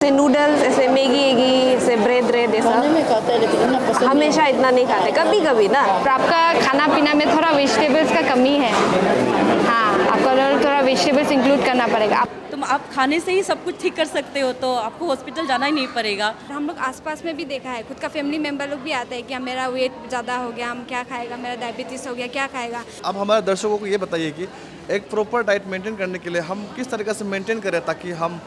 ऐसे नूडल्स, ऐसे मैगी एगी, ऐसे ब्रेड ऐसा खाने में खाता है लेकिन इतना पसंद हमेशा इतना नहीं खाते, कभी कभी ना। और आपका खाना पीना में थोड़ा वेजिटेबल्स का कमी है। हाँ, आपको थोड़ा वेजिटेबल्स इंक्लूड करना पड़ेगा। तुम आप खाने से ही सब कुछ ठीक कर सकते हो, तो आपको हॉस्पिटल जाना ही नहीं पड़ेगा। हम लोग आसपास में भी देखा है, खुद का फैमिली मेंबर लोग भी आता है कि मेरा वेट ज़्यादा हो गया, हम क्या खाएगा, मेरा डायबिटीज़ हो गया, क्या खाएगा। अब हमारे दर्शकों को ये बताइए कि एक प्रॉपर डाइट मेंटेन करने के लिए हम किस तरीके से मेंटेन करें ताकि हम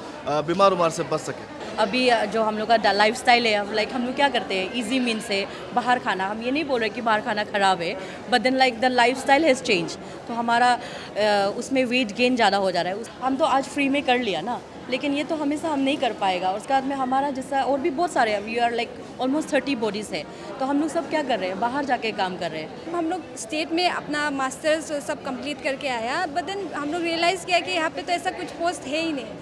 बीमार उमार से बच सकें। अभी जो हम लोग का लाइफ स्टाइल है, लाइक हम लोग क्या करते हैं, इजी मीन से बाहर खाना। हम ये नहीं बोल रहे कि बाहर खाना ख़राब है, but then like the lifestyle has change, तो हमारा उसमें वेट गेन ज़्यादा हो जा रहा है। हम तो आज फ्री में कर लिया ना, लेकिन ये तो हमेशा हम नहीं कर पाएगा। उसके बाद में हमारा जैसा और भी बहुत सारे, we are like almost 30 bodies है, तो हम लोग सब क्या कर रहे हैं, बाहर जाके काम कर रहे हैं। हम लोग स्टेट में अपना मास्टर्स सब कंप्लीट करके आया, बट देन हम लोग रियलाइज़ किया कि यहाँ पे तो ऐसा कुछ पोस्ट है ही नहीं।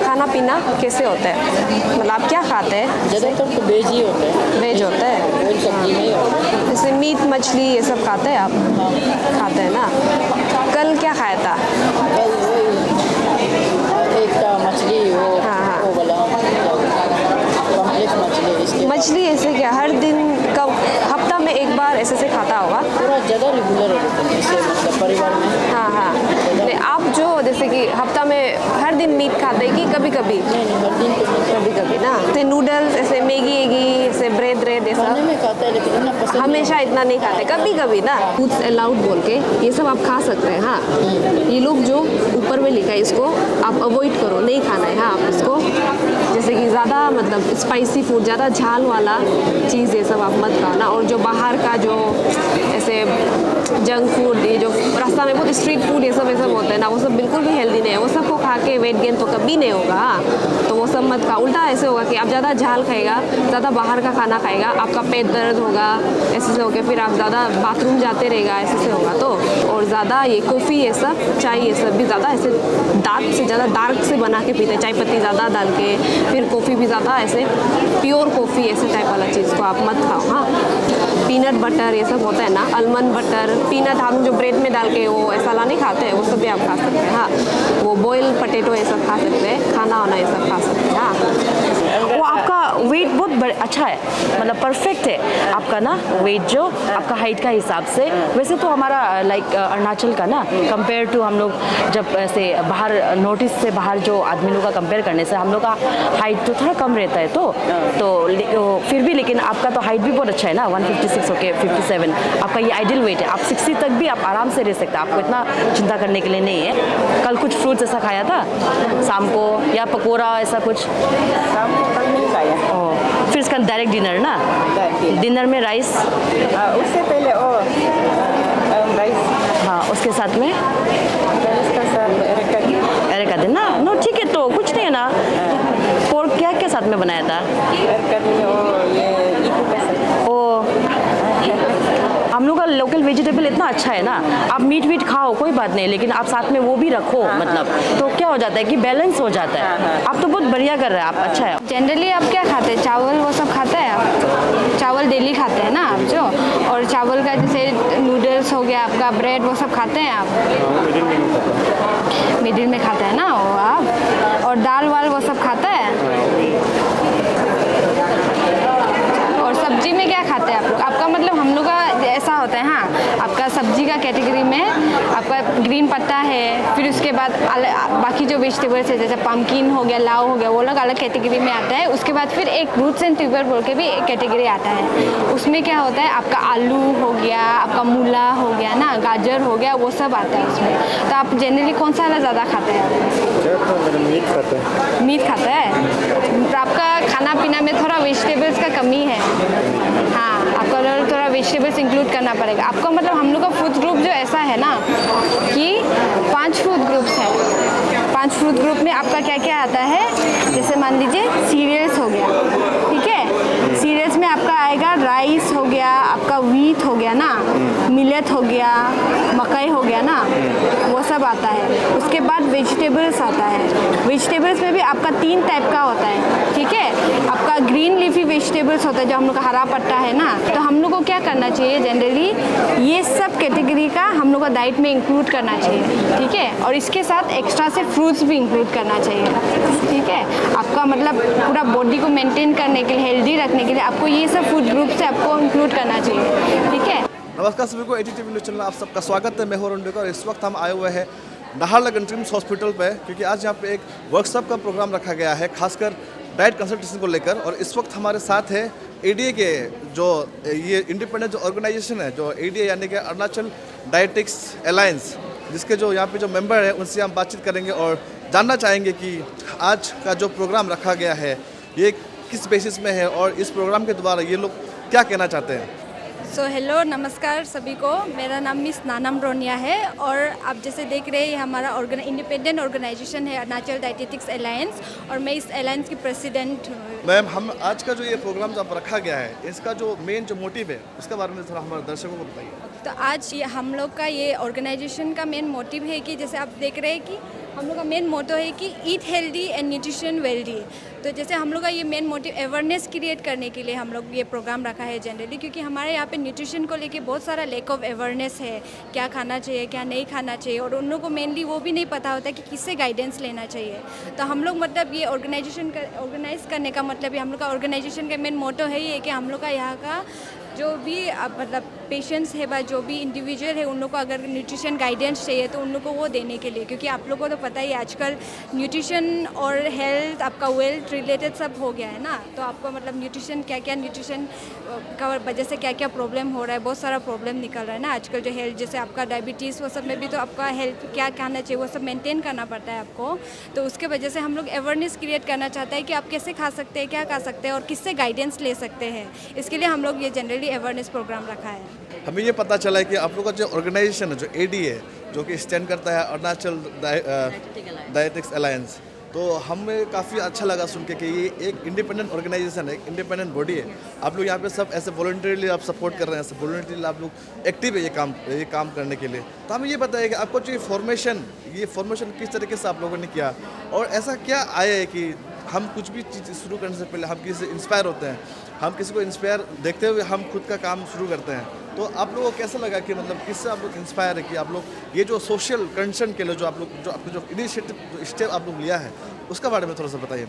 खाना पीना कैसे होता है, मतलब आप क्या खाते हैं? ज़्यादातर तो वेज ही होता है। वेज होता है, वेज सब्जी नहीं होता है। जैसे मीट मछली ये सब खाते हैं आप? खाते हैं ना। कल क्या खाया था? कल वही एक था मछली, वो वाला कॉम्प्लेक्स मछली। इसके मछली ऐसे क्या हर दिन कब हफ्ता में एक बार ऐसे से खाता होगा? पूरा ज़्यादा रेगुलर होता है इससे, मतलब परिवार में। हाँ हाँ, नहीं आप जो जैसे कि हफ्ता में हर दिन मीट खाते हैं कि कभी कभी? नहीं हर दिन तो नहीं। कभी कभी ना। ऐसे नूडल्स, ऐसे मैगी एगी, ऐसे ब्रेड ऐसा खाने में खाता है लेकिन इतना पसंद हमेशा इतना नहीं खाते, कभी कभी ना। फूड्स अलाउड बोल के ये सब आप खा सकते हैं। हाँ, ये लोग जो ऊपर में लिखा है इसको आप अवॉइड करो, नहीं खाना है। हाँ, आप इसको जैसे कि ज़्यादा मतलब स्पाइसी फूड, ज़्यादा झाल वाला चीज़ ये सब आप मत खाओ ना। और जो बाहर का जो ऐसे जंक फूड, ये जो रास्ता में बहुत स्ट्रीट फूड ये सब होता है ना, वो सब बिल्कुल भी हेल्दी नहीं है। वो सबको खा के वेट गेन तो कभी नहीं होगा। तो वो सब मत खाओ। उल्टा ऐसे होगा कि आप ज़्यादा झाल खाएगा, ज़्यादा बाहर का खाना खाएगा, आपका पेट दर्द होगा, ऐसे से होकर फिर आप ज़्यादा बाथरूम जाते रहेगा, ऐसे से होगा। तो और ज़्यादा ये कॉफ़ी ये सब, चाय ये सब भी ज़्यादा ऐसे डार्क से ज़्यादा डार्क से बना के पीते हैं, चाय पत्ती ज़्यादा डाल के, फिर कॉफ़ी भी ज़्यादा ऐसे प्योर कॉफ़ी ऐसे टाइप वाला चीज़ को आप मत खाओ। हाँ, पीनट बटर ये सब होता है ना, आलमंड बटर, पीनट हम जो ब्रेड में डाल के वो ऐसा ला नहीं खाते हैं, वो सब भी आप खा सकते हैं। हाँ, वो बॉयल पटेटो ये सब खा सकते हैं, खाना वाना ये सब खा सकते हैं। हाँ, वो आपका वेट बहुत अच्छा है, मतलब परफेक्ट है आपका ना वेट, जो आपका हाइट का हिसाब से। वैसे तो हमारा लाइक अरुणाचल का ना कंपेयर टू हम लोग जब ऐसे बाहर नॉर्थ ईस्ट से बाहर जो आदमी लोग का कंपेयर करने से हम लोग का हाइट तो थोड़ा कम रहता है। तो फिर भी लेकिन आपका तो हाइट भी बहुत अच्छा है ना, 156 ओके 57 आपका ये आइडियल वेट है। आप 60 तक भी आप आराम से रह सकते हैं, आपको इतना चिंता करने के लिए नहीं है। कल कुछ फ्रूट्स ऐसा खाया था शाम को, या पकौड़ा ऐसा कुछ? शाम को कल नहीं खाया। फिर इसका डायरेक्ट डिनर ना, डिनर में राइस, उससे पहले राइस, हाँ उसके साथ में राइस का साथ अरे का दिन ना। नो ठीक है, तो कुछ नहीं है ना। पोर्क क्या क्या साथ में बनाया था? हम लोग का लोकल वेजिटेबल इतना अच्छा है ना, आप मीट वीट खाओ कोई बात नहीं, लेकिन आप साथ में वो भी रखो, मतलब तो क्या हो जाता है कि बैलेंस हो जाता है। आप तो बहुत बढ़िया कर रहे हैं, आप अच्छा है। जनरली आप क्या खाते हैं, चावल वो सब खाते हैं आप? चावल डेली खाते हैं ना आप जो, और चावल का जैसे नूडल्स हो गया आपका, ब्रेड वो सब खाते हैं आप? मिडिल में खाते हैं ना वो आप। और दाल वाल वो सब खाता है? और सब्जी में क्या खाते हैं आप लोग? आपका मतलब हम लोग का ऐसा होता है। हाँ, आपका सब्जी का कैटेगरी में आपका ग्रीन पत्ता है, फिर उसके बाद बाकी जो वेजिटेबल्स है जैसे पम्पकिन हो गया, लाव हो गया, वो लोग अलग कैटेगरी में आता है। उसके बाद फिर एक रूट्स एंड ट्यूबर बोल के भी एक कैटेगरी आता है। उसमें क्या होता है, आपका आलू हो गया, आपका मूला हो गया ना, गाजर हो गया, वो सब आता है उसमें। तो आप जनरली कौन सा ज़्यादा खाते हैं? मीट खाते हैं। मीट खाता है। तो आपका खाना पीना में थोड़ा वेजिटेबल्स का कमी है। हाँ, आपको थोड़ा वेजिटेबल्स इंक्लूड करना पड़ेगा आपको। मतलब हम लोग का फूड ग्रुप जो ऐसा है ना कि 5 फूड ग्रुप्स है। 5 फूड ग्रुप में आपका क्या क्या आता है, जैसे मान लीजिए सीरियल्स हो गया, ठीक है। सीरियल्स में आपका आएगा राइस हो गया, आपका व्हीट हो गया ना, मिलेट हो गया, मकई हो गया ना, वो सब आता है। उसके बाद वेजिटेबल्स आता है। वेजिटेबल्स में भी आपका 3 टाइप का होता है, ठीक है। आपका ग्रीन लीफी वेजिटेबल्स होता है जो हम लोग का हरा पत्ता है ना। तो हम लोग को क्या करना चाहिए, जनरली ये सब कैटेगरी का हम लोग का डाइट में इंक्लूड करना चाहिए, ठीक है। और इसके साथ एक्स्ट्रा से फ्रूट्स भी इंक्लूड करना चाहिए, ठीक है। आपका मतलब पूरा बॉडी को मेंटेन करने के लिए, हेल्दी रखने के लिए आपको ये सब फूड ग्रुप से आपको इंक्लूड करना चाहिए, ठीक है। नमस्कार सभी को, ATTV न्यूज़ चैनल में आप सबका स्वागत है। मैं हूं रुंडेकर और इस वक्त हम आए हुए हैं नाहरलगुन ट्रिम्स हॉस्पिटल पे, क्योंकि आज यहाँ पे एक वर्कशॉप का प्रोग्राम रखा गया है खासकर डाइट कंसल्टेशन को लेकर। और इस वक्त हमारे साथ है ADA के जो ये इंडिपेंडेंट जो ऑर्गेनाइजेशन है, जो ADA यानी कि अरुणाचल डायटिक्स अलायंस, जिसके जो यहाँ पे जो मेंबर है उनसे हम बातचीत करेंगे और जानना चाहेंगे कि आज का जो प्रोग्राम रखा गया है ये किस बेसिस में है और इस प्रोग्राम के द्वारा ये लोग क्या कहना चाहते हैं। हेलो नमस्कार सभी को। मेरा नाम मिस नानम रोनिया है और आप जैसे देख रहे हैं हमारा इंडिपेंडेंट ऑर्गेनाइजेशन है अरुणाचल डायटिक्स अलायंस, और मैं इस अलायंस की प्रेसिडेंट हूँ। मैम, हम आज का जो ये प्रोग्राम जो रखा गया है इसका जो मेन जो मोटिव है उसके बारे में थोड़ा हमारे दर्शकों को बताइए। तो आज ये हम लोग का ये ऑर्गेनाइजेशन का मेन मोटिव है कि जैसे आप देख रहे हैं कि हम लोग का मेन मोटो है कि eat healthy and nutrition wealthy. तो जैसे हम लोग का ये मेन मोटिव अवेयरनेस क्रिएट करने के लिए हम लोग ये प्रोग्राम रखा है जनरली, क्योंकि हमारे यहाँ पे न्यूट्रिशन को लेके बहुत सारा लैक ऑफ अवेयरनेस है, क्या खाना चाहिए क्या नहीं खाना चाहिए, और उन लोगों को मेनली वो भी नहीं पता होता कि किससे गाइडेंस लेना चाहिए। तो हम लोग मतलब ये ऑर्गेनाइज करने का मतलब हम लोग का ऑर्गेनाइजेशन का मेन मोटो है ये कि हम लोग का यहाँ का जो भी मतलब पेशेंट्स है बा जो भी इंडिविजुअल है उन लोग को अगर न्यूट्रिशन गाइडेंस चाहिए तो उन लोग को वो देने के लिए, क्योंकि आप लोगों को तो पता ही आजकल न्यूट्रिशन और हेल्थ आपका वेल्थ रिलेटेड सब हो गया है ना। तो आपको मतलब न्यूट्रिशन न्यूट्रिशन का वजह से क्या क्या प्रॉब्लम हो रहा है, बहुत सारा प्रॉब्लम निकल रहा है ना आजकल। जो हेल्थ जैसे आपका डायबिटीज़ वो सब में भी तो आपका हेल्थ क्या खाना चाहिए वो सब मेंटेन करना पड़ता है आपको। तो उसके वजह से हम लोग अवेयरनेस क्रिएट करना चाहते हैं कि आप कैसे खा सकते हैं, क्या खा सकते हैं और किससे गाइडेंस ले सकते हैं। इसके लिए हम लोग ये जनरली अवेयरनेस प्रोग्राम रखा है। हमें ये पता चला है कि आप लोग का जो ऑर्गेनाइजेशन है जो ADA जो कि स्टैंड करता है अरुणाचल डायटिक्स अलायंस, तो हमें काफ़ी अच्छा लगा सुन के कि ये एक इंडिपेंडेंट ऑर्गेनाइजेशन है, एक इंडिपेंडेंट बॉडी है। आप लोग यहाँ पे सब ऐसे वॉलंटरीली आप सपोर्ट कर रहे हैं, ऐसे वॉलंटरीली आप लोग एक्टिव है ये काम करने के लिए। तो हमें ये बताइए कि आपको जो ये फॉर्मेशन किस तरीके से आप लोगों ने किया और ऐसा क्या आया है कि हम कुछ भी चीज़ शुरू करने से पहले हम किसी से इंस्पायर होते हैं, हम किसी को इंस्पायर देखते हुए हम खुद का काम शुरू करते हैं। तो आप लोगों को कैसा लगा कि मतलब किससे आप लोग इंस्पायर है कि आप लोग ये जो सोशल कंसर्न के लिए जो आपको जो इनिशिएटिव जो स्टेप आप लोग लिया है उसका बारे में थोड़ा सा बताइए।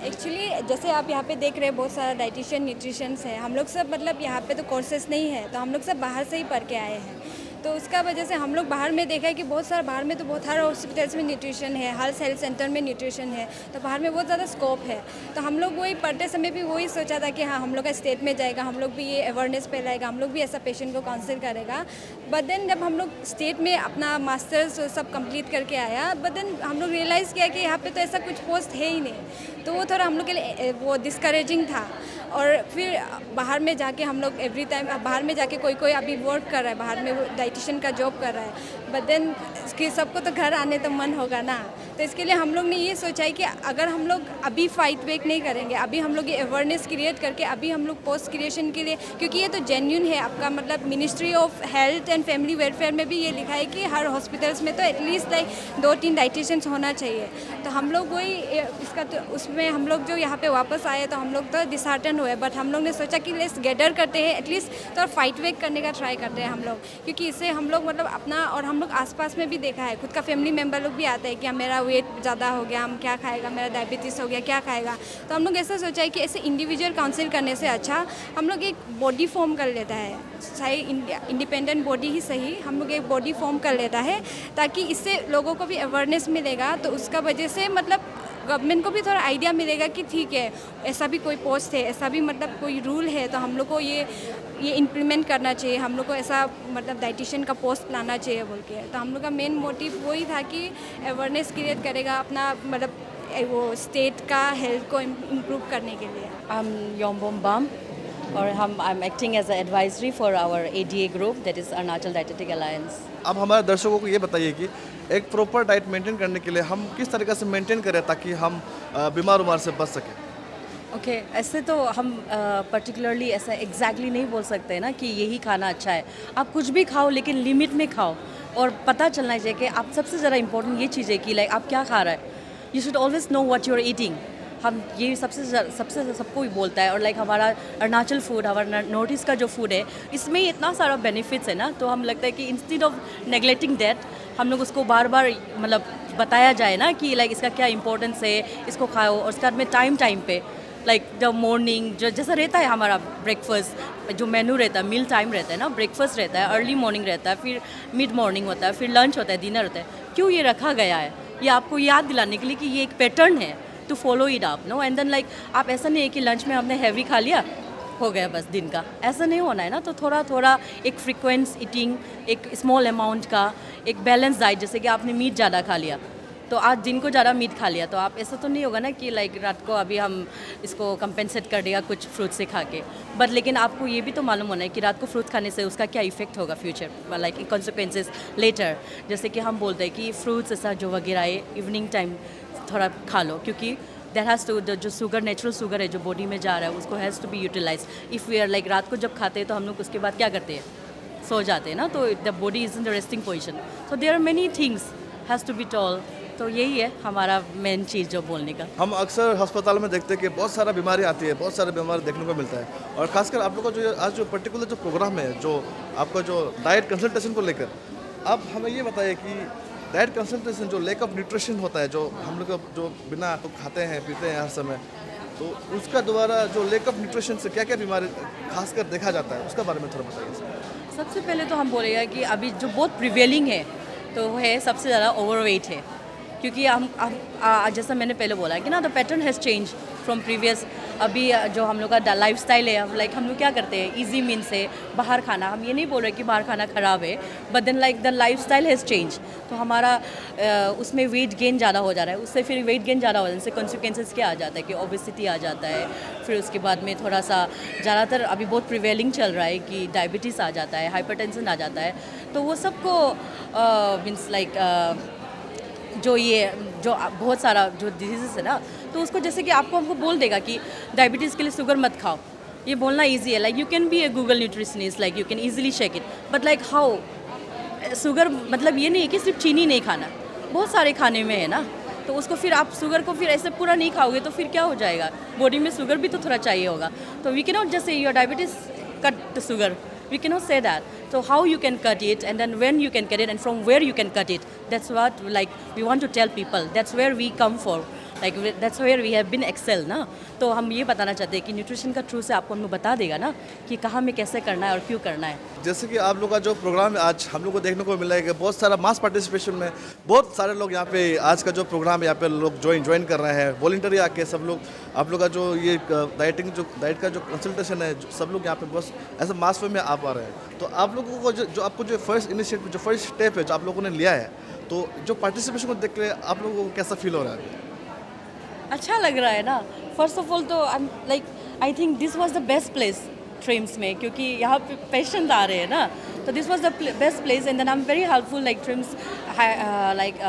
एक्चुअली जैसे आप यहाँ पे देख रहे हैं बहुत सारा डाइटिशियन न्यूट्रिशंस है। हम लोग सब मतलब यहाँ पे तो कोर्सेस नहीं है, तो हम लोग सब बाहर से ही पढ़ के आए हैं। तो उसका वजह से हम लोग बाहर में देखा है कि बहुत सारा बाहर में तो बहुत सारे हॉस्पिटल्स में न्यूट्रिशन है, हर हेल्थ सेंटर में न्यूट्रिशन है, तो बाहर में बहुत ज़्यादा स्कोप है। तो हम लोग वही पढ़ते समय भी वही सोचा था कि हाँ हम लोग का स्टेट में जाएगा, हम लोग भी ये अवेयरनेस फैलाएगा, हम लोग भी ऐसा पेशेंट को काउंसिल करेगा। बट देन जब हम लोग स्टेट में अपना मास्टर्स सब कंप्लीट करके आया, बट देन हम लोग रियलाइज़ किया कि यहाँ पे तो ऐसा कुछ पोस्ट है ही नहीं। तो वो थोड़ा हम लोग के लिए वो डिस्करेजिंग था। और फिर बाहर में जाके हम लोग एवरी टाइम बाहर में जाके कोई अभी वर्क कर रहा है, बाहर में डाइटिशियन का जॉब कर रहा है, बट देन कि सबको तो घर आने तो मन होगा ना। तो इसके लिए हम लोग ने ये सोचा है कि अगर हम लोग अभी फाइट बैक नहीं करेंगे, अभी हम लोग ये अवेयरनेस क्रिएट करके अभी हम लोग पोस्ट क्रिएशन के लिए, क्योंकि ये तो जेन्युइन है आपका मतलब ministry of health and family welfare में भी ये लिखा है कि हर हॉस्पिटल्स में तो एटलीस्ट लाइक 2-3 डाइटिशियंस होना चाहिए। तो हम लोग वही इसका तो उसमें हम लोग जो यहाँ पे वापस आए तो हम लोग तो डिसहार्टन हुए, बट हम लोग ने सोचा कि लेट्स गैदर करते हैं, एटलीस्ट तो फाइट बैक करने का ट्राई करते हैं हम लोग, क्योंकि इससे हम लोग मतलब अपना और हम लोग आसपास में भी देखा है, खुद का फैमिली मेम्बर लोग भी आता है कि मेरा वेट ज़्यादा हो गया, हम क्या खाएगा, मेरा डायबिटीज़ हो गया, क्या खाएगा। तो हम लोग ऐसा सोचा है कि ऐसे इंडिविजुअल काउंसिल करने से अच्छा हम लोग एक बॉडी फॉर्म कर लेता है, सही इंडिपेंडेंट बॉडी ही सही, हम लोग एक बॉडी फॉर्म कर लेता है ताकि इससे लोगों को भी अवेयरनेस मिलेगा। तो उसका वजह से मतलब गवर्नमेंट को भी थोड़ा आइडिया मिलेगा कि ठीक है, ऐसा भी कोई पोस्ट है, ऐसा भी मतलब कोई रूल है, तो हम लोग को ये इम्प्लीमेंट करना चाहिए, हम लोग को ऐसा मतलब डाइटिशियन का पोस्ट लाना चाहिए बोल के। तो हम लोग का मेन मोटिव वही था कि अवेयरनेस क्रिएट करेगा अपना मतलब वो स्टेट का हेल्थ को इम्प्रूव करने के लिए। I'm Yombom Bam, और I'm acting as an advisory for our ADA group, that is Arunachal Dietetic Alliance. अब हमारे दर्शकों को ये बताइए कि एक प्रॉपर डाइट मेंटेन करने के लिए हम किस तरीके से मेंटेन करें ताकि हम बीमार उमार से बच सकें। ओके, ऐसे तो हम पर्टिकुलरली ऐसा एग्जैक्टली नहीं बोल सकते ना कि यही खाना अच्छा है। आप कुछ भी खाओ लेकिन लिमिट में खाओ, और पता चलना चाहिए कि आप सबसे ज़्यादा इंपॉर्टेंट ये चीज़ है कि लाइक आप क्या खा रहे हैं। You should always know what you are eating. हम ये सबसे सबको ही बोलता है। और लाइक हमारा अरुणाचल फूड, हमारा नॉर्थ ईस्ट का जो फूड है, इसमें इतना सारा बेनिफिट्स है ना, तो हम लगता है कि इंस्टेड ऑफ नेगलेक्टिंग दैट, हम लोग उसको बार बार मतलब बताया जाए ना कि लाइक इसका क्या इंपॉर्टेंस है, इसको खाओ। और उसके बाद में टाइम पे लाइक द मॉर्निंग जो जैसा रहता है हमारा ब्रेकफास्ट, जो मेनू रहता है, मील टाइम रहता है ना, ब्रेकफास्ट रहता है, अर्ली मॉर्निंग रहता है, फिर मिड मॉर्निंग होता है, फिर लंच होता है, डिनर होता है। क्यों ये रखा गया है? ये आपको याद दिलाने के लिए कि ये एक पैटर्न है, to follow it up no. And then like आप ऐसा नहीं है कि लंच में हमने हैवी खा लिया, हो गया बस दिन का, ऐसा नहीं होना है ना। तो थोड़ा थोड़ा एक फ्रीक्वेंस ईटिंग, एक स्मॉल अमाउंट का, एक बैलेंस डाइट। जैसे कि आपने मीट ज़्यादा खा लिया तो आज दिन को ज़्यादा मीट खा लिया, तो आप ऐसा तो नहीं होगा ना कि लाइक रात को अभी हम इसको कंपेंसेट कर देगा कुछ फ्रूट से खा के। बट लेकिन आपको ये भी तो मालूम होना है कि रात को फ्रूट खाने से उसका क्या इफेक्ट होगा फ्यूचर, लाइक कॉन्सिक्वेंसेस लेटर। जैसे कि हम बोलते हैं कि फ्रूट्स ऐसा जो वगैरह है इवनिंग टाइम थोड़ा खा लो, क्योंकि दैट हैज़ टू जो शुगर, नेचुरल शुगर है जो बॉडी में जा रहा है, उसको has to be utilize. If we are like रात को जब खाते हैं तो हम लोग उसके बाद क्या करते हैं, सो जाते हैं ना, तो the body is in the resting position. So there are many things has to be tall. तो यही है हमारा मेन चीज़ जो बोलने का। हम अक्सर अस्पताल में देखते हैं कि बहुत सारा बीमारी आती है, बहुत सारे बीमारी देखने को मिलता है। और खासकर आप लोग का जो आज जो पर्टिकुलर जो प्रोग्राम है, जो आपका जो डाइट कंसल्टेशन को लेकर, आप हमें ये बताइए कि डाइट कंसल्टेशन जो लैक ऑफ न्यूट्रिशन होता है, जो हम लोग जो बिना तो खाते हैं पीते हैं हर समय, तो उसका द्वारा जो लैक ऑफ न्यूट्रिशन से क्या क्या बीमारी खासकर देखा जाता है, उसके बारे में थोड़ा बताइए। सबसे पहले तो हम बोलेगा कि अभी जो बहुत प्रिवेलिंग है तो वो है सबसे ज़्यादा ओवरवेट है। क्योंकि हम जैसा मैंने पहले बोला कि ना, the pattern has change from previous. अभी जो हम लोग का लाइफ स्टाइल है, लाइक हम लोग क्या करते हैं, इजी मीन से बाहर खाना। हम ये नहीं बोल रहे कि बाहर खाना ख़राब है, but then like the lifestyle has change. तो हमारा उसमें वेट गेन ज़्यादा हो जा रहा है, उससे फिर वेट गेन ज़्यादा हो जाने से कॉन्सिक्वेंसेस क्या आ जाता है कि ओबेसिटी आ जाता है। फिर उसके बाद में थोड़ा सा ज़्यादातर अभी बहुत प्रिवेलिंग चल रहा है कि डायबिटीज़ आ जाता है, हाइपरटेंशन आ जाता है। तो वो सबको मीन्स लाइक जो ये जो बहुत सारा जो डिजीज़ है ना, तो उसको जैसे कि आपको हमको बोल देगा कि डायबिटीज़ के लिए शुगर मत खाओ, ये बोलना इजी है। Like you can be a Google nutritionist, like you can easily check it, but like how sugar मतलब ये नहीं है कि सिर्फ चीनी नहीं खाना, बहुत सारे खाने में है ना। तो उसको फिर आप शुगर को फिर ऐसे पूरा नहीं खाओगे तो फिर क्या हो जाएगा, बॉडी में शुगर भी तो थोड़ा चाहिए होगा। तो we can not just say your diabetes cut the sugar, we cannot say that. So how you can cut it, and then when you can cut it, and from where you can cut it, that's what like we want to tell people. That's where we come for, like that's where we have been excel ना। तो हम ये बताना चाहते हैं कि nutrition का through से आपको हम लोग बता देगा ना कि कहाँ में कैसे करना है और क्यों करना है। जैसे कि आप लोग का जो प्रोग्राम है आज हम लोग को देखने को मिला है कि बहुत सारा मास पार्टिसिपेशन में बहुत सारे लोग यहाँ पे आज का जो प्रोग्राम है यहाँ पे लोग ज्वाइन कर रहे हैं, वॉलंटरी आके सब लोग आप लोग का जो ये डाइट का जो कंसल्टेशन है, सब लोग यहाँ पे बस ऐसे मास में आ पा रहे हैं। तो आप लोगों को जो आपको जो फर्स्ट इनिशिएटिव, जो फर्स्ट स्टेप है जो आप लोगों ने लिया है, तो जो पार्टिसिपेशन को देख के आप लोगों को कैसा फील हो रहा है? अच्छा लग रहा है ना। फर्स्ट ऑफ ऑल तो I think this was the best place TRIMS में, क्योंकि यहाँ पे पेशेंट आ रहे हैं ना, तो this was the best place. And then I am very helpful, like trims like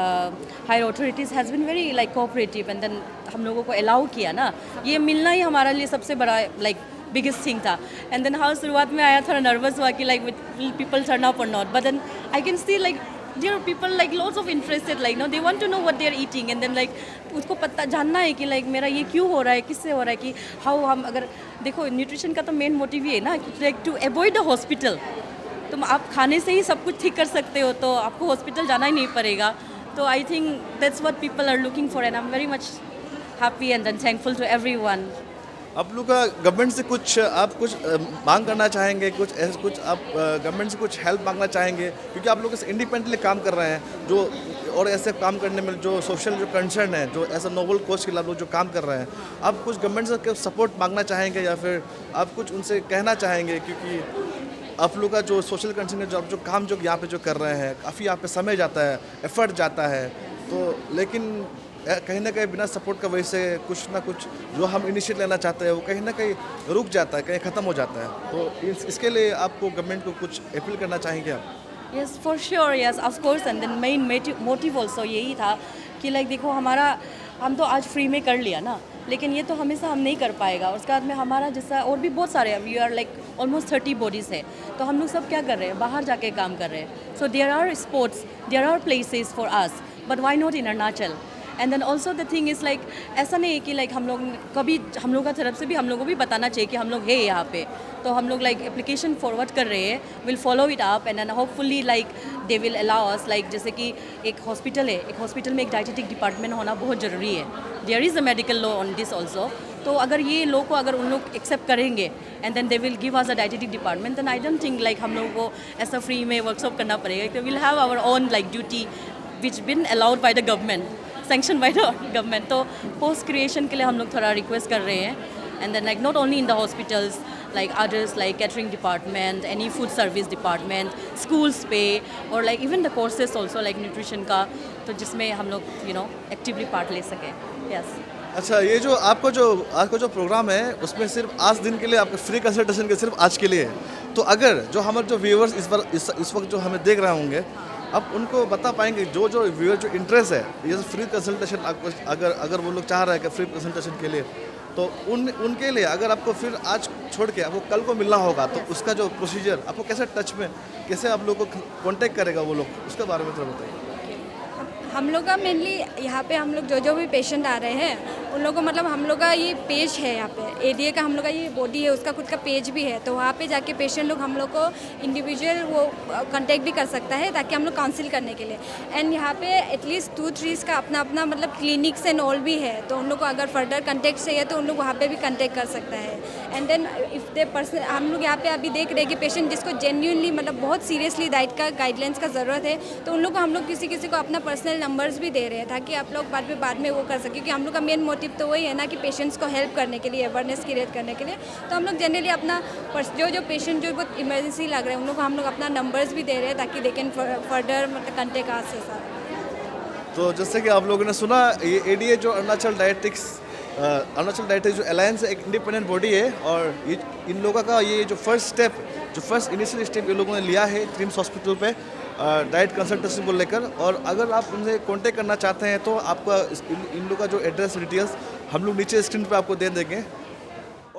higher authorities has been very like cooperative. And then हम लोगों को अलाउ किया ना, ये मिलना ही हमारे लिए सबसे बड़ा लाइक बिगेस्ट थिंग था। एंड देन हाँ, शुरुआत में आया थोड़ा नर्वस हुआ कि like will people turn up और not, but then I can see like there are people like lots of interested, like no they want to know what they are eating, and then like उसको पता जानना है कि like मेरा ये क्यों हो रहा है, किससे हो रहा है, कि हाउ हम अगर देखो न्यूट्रिशन का तो मेन मोटिव ये है ना, like to avoid the hospital. तुम आप खाने से ही सब कुछ ठीक कर सकते हो, तो आपको हॉस्पिटल जाना ही नहीं पड़ेगा। तो I think that's what people are looking for and I am very much happy and then thankful to everyone. आप लोग का गवर्नमेंट से कुछ आप कुछ मांग करना चाहेंगे, कुछ ऐसे कुछ आप गवर्नमेंट से कुछ हेल्प मांगना चाहेंगे, क्योंकि आप लोग इंडिपेंडेंटली काम कर रहे हैं जो, और ऐसे काम करने में जो सोशल जो कंसर्न है, जो ऐसा नोबल कोच के खिलाफ लोग जो काम कर रहे हैं, आप कुछ गवर्नमेंट से सपोर्ट मांगना चाहेंगे या फिर आप कुछ उनसे कहना चाहेंगे, क्योंकि आप लोग का जो सोशल कंसर्न है, जो काम जो यहाँ पे जो कर रहे हैं, काफ़ी यहाँ पे समय जाता है, एफर्ट जाता है, तो लेकिन कहीं ना कहीं बिना सपोर्ट का वजह से कुछ ना कुछ जो हम इनिशिएट लेना चाहते हैं वो कहीं ना कहीं रुक जाता है, कहीं ख़त्म हो जाता है। तो इसके लिए आपको गवर्नमेंट को कुछ अपील करना चाहेंगे आप? Yes for sure, yes of course, and then main motive also यही था कि लाइक देखो हमारा, हम तो आज फ्री में कर लिया ना, लेकिन ये तो हमेशा हम नहीं कर पाएगा। उसके बाद में हमारा जैसा और भी बहुत सारे, we are like almost 30 bodies है, तो हम लोग सब क्या कर रहे हैं, बाहर जाके काम कर रहे हैं। So there are sports, there are places for us, but why not in Arunachal? And then also the thing is like ऐसा नहीं है कि लाइक हम लोग कभी, हम लोग का तरफ से भी हम लोग को भी बताना चाहिए कि हम लोग है यहाँ पे, तो हम लोग लाइक एप्लीकेशन फॉरवर्ड कर रहे हैं, will follow it up and then hopefully like they will allow us, like जैसे कि एक हॉस्पिटल है, एक हॉस्पिटल में एक डाइटेटिक डिपार्टमेंट होना बहुत ज़रूरी है। There is a medical law on this also, तो अगर ये लॉ को अगर उन लोग एक्सेप्ट करेंगे and then they will give us a dietetic department, then I don't think like हम लोगों को ऐसा फ्री में वर्कशॉप करना पड़ेगा। तो will have our own like duty which been allowed by the government, sanction by the government. तो post creation के लिए हम लोग थोड़ा रिक्वेस्ट कर रहे हैं, and then like not only in the hospitals, like others like catering department, any food service department, schools पे, और like even the courses also like nutrition का, तो जिसमें हम लोग you know actively part ले सकें। yes। अच्छा, ये जो आपको जो आज का जो प्रोग्राम है उसमें सिर्फ आज दिन के लिए आपका फ्री कंसल्टेशन के सिर्फ आज के लिए है, तो अगर जो हमारे जो व्यूअर्स इस वक्त जो हमें देख रहे होंगे, आप उनको बता पाएंगे जो व्यूअर जो इंटरेस्ट है ये फ्री कंसल्टेशन, अगर वो लोग चाह रहे हैं कि फ्री कंसल्टेशन के लिए, तो उनके लिए अगर आपको फिर आज छोड़ के आपको कल को मिलना होगा, तो उसका जो प्रोसीजर आपको कैसे टच में, कैसे आप लोग को कांटेक्ट करेगा वो लोग, उसके बारे में थोड़ा बताइए। हम लोग का मेनली यहाँ पे हम लोग जो भी पेशेंट आ रहे हैं उन लोगों को मतलब हम लोग का ये पेज है, यहाँ पे एडीए का हम लोग का ये बॉडी है, उसका खुद का पेज भी है, तो वहाँ पे जाके पेशेंट लोग हम लोग को इंडिविजुअल वो कांटेक्ट भी कर सकता है ताकि हम लोग काउंसिल करने के लिए। एंड यहाँ पे एटलीस्ट 2-3 का अपना अपना मतलब क्लिनिक्स एंड ऑल भी है, तो उन लोग को अगर फर्दर कंटेक्ट चाहिए तो उन लोग वहाँ पे भी कंटेक्ट कर सकता है। And then if they person, हम लोग यहाँ पे अभी देख रहे हैं कि पेशेंट जिसको जेन्यूनली मतलब बहुत सीरियसली डाइट का गाइडलाइंस का ज़रूरत है, तो उन लोग को हम लोग किसी किसी को अपना पर्सनल नंबर्स भी दे रहे हैं ताकि आप लोग बाद में वो कर सकें, क्योंकि हम लोग का मेन मोटिव तो वही है ना कि पेशेंट्स को हेल्प करने के लिए, अवेयरनेस क्रिएट करने के लिए। तो हम लोग जनरली अपना जो पेशेंट जो बहुत इमरजेंसी लग रहे हैं उन लोग को हम लोग अपना नंबर्स भी दे रहे हैं ताकि दे कैन फर्दर मतलब कंटेक्ट आस से साथ। तो जैसे कि आप लोगों ने सुना, ये एडीए जो अरुणाचल डायटेटिक्स जो अलायंस है, एक इंडिपेंडेंट बॉडी है, और ये इन लोगों का ये जो फर्स्ट इनिशियल स्टेप ये लोगों ने लिया है ट्रिम्स हॉस्पिटल पे डाइट कंसल्टेशन को लेकर। और अगर आप उनसे कांटेक्ट करना चाहते हैं तो आपका इन लोगों का जो एड्रेस डिटेल्स हम लोग नीचे स्क्रीन पे आपको दे देंगे,